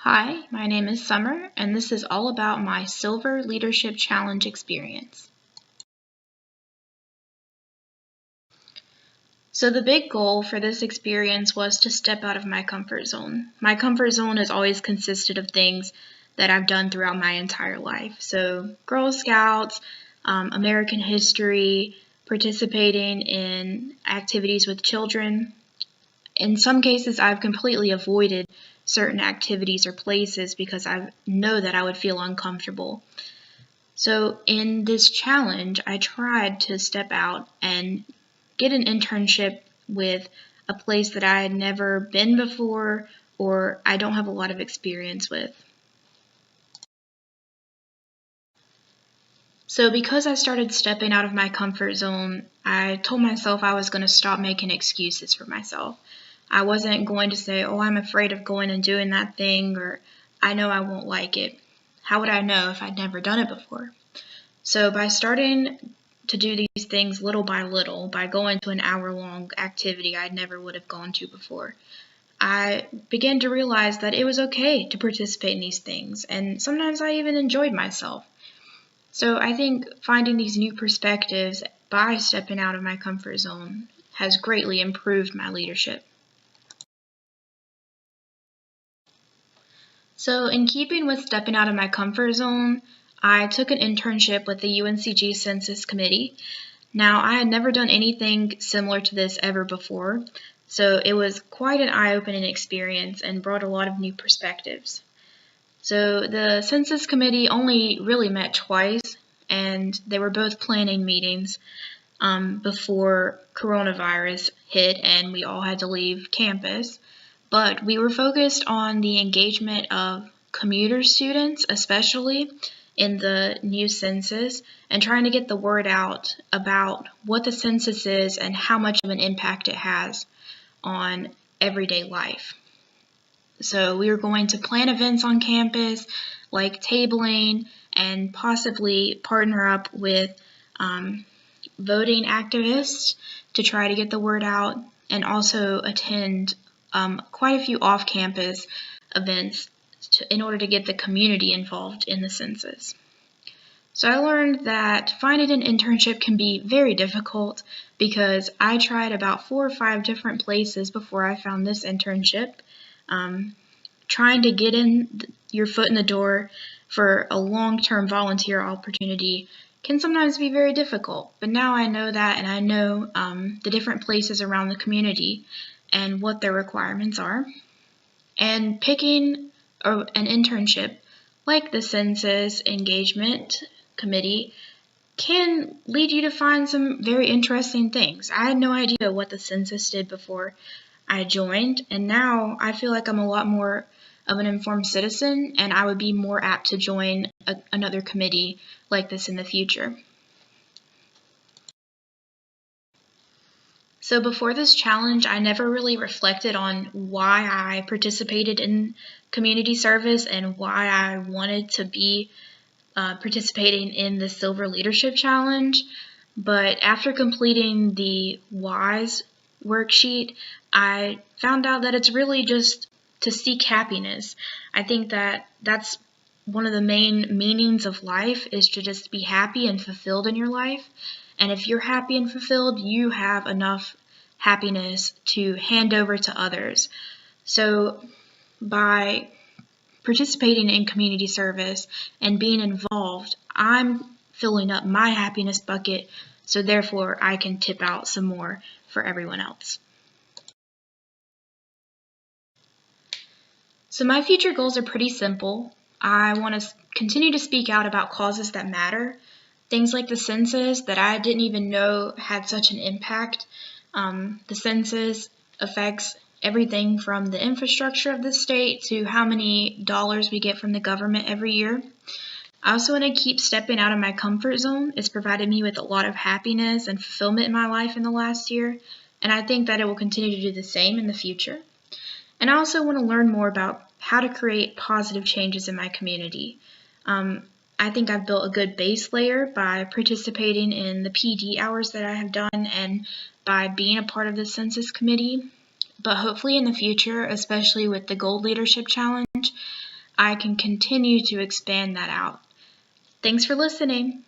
Hi, my name is Summer, and this is all about my Silver Leadership Challenge experience. So the big goal for this experience was to step out of my comfort zone. My comfort zone has always consisted of things that I've done throughout my entire life. So Girl Scouts, American history, participating in activities with children. In some cases, I've completely avoided certain activities or places because I know that I would feel uncomfortable. So in this challenge, I tried to step out and get an internship with a place that I had never been before or I don't have a lot of experience with. So because I started stepping out of my comfort zone, I told myself I was going to stop making excuses for myself. I wasn't going to say, oh, I'm afraid of going and doing that thing, or I know I won't like it. How would I know if I'd never done it before? So by starting to do these things little by little, by going to an hour-long activity I never would have gone to before, I began to realize that it was okay to participate in these things, and sometimes I even enjoyed myself. So I think finding these new perspectives by stepping out of my comfort zone has greatly improved my leadership. So in keeping with stepping out of my comfort zone, I took an internship with the UNCG Census Committee. Now, I had never done anything similar to this ever before, so it was quite an eye-opening experience and brought a lot of new perspectives. So the Census Committee only really met twice, and they were both planning meetings before coronavirus hit and we all had to leave campus. But we were focused on the engagement of commuter students, especially in the new census, and trying to get the word out about what the census is and how much of an impact it has on everyday life. So we were going to plan events on campus like tabling and possibly partner up with voting activists to try to get the word out and also attend quite a few off-campus events in order to get the community involved in the census. So I learned that finding an internship can be very difficult because I tried about 4 or 5 different places before I found this internship. Trying to get your foot in the door for a long-term volunteer opportunity can sometimes be very difficult, but now I know that and I know the different places around the community and what their requirements are. And picking an internship like the Census Engagement Committee can lead you to find some very interesting things. I had no idea what the census did before I joined, and now I feel like I'm a lot more of an informed citizen and I would be more apt to join another committee like this in the future. So before this challenge, I never really reflected on why I participated in community service and why I wanted to be participating in the Silver Leadership Challenge. But after completing the WHYS worksheet, I found out that it's really just to seek happiness. I think that that's one of the main meanings of life is to just be happy and fulfilled in your life. And if you're happy and fulfilled, you have enough happiness to hand over to others. So by participating in community service and being involved, I'm filling up my happiness bucket, so therefore I can tip out some more for everyone else. So my future goals are pretty simple. I want to continue to speak out about causes that matter, things like the census that I didn't even know had such an impact. The census affects everything from the infrastructure of the state to how many dollars we get from the government every year. I also want to keep stepping out of my comfort zone. It's provided me with a lot of happiness and fulfillment in my life in the last year, and I think that it will continue to do the same in the future. And I also want to learn more about how to create positive changes in my community. I think I've built a good base layer by participating in the PD hours that I have done and by being a part of the Census Committee. But hopefully in the future, especially with the Gold Leadership Challenge, I can continue to expand that out. Thanks for listening.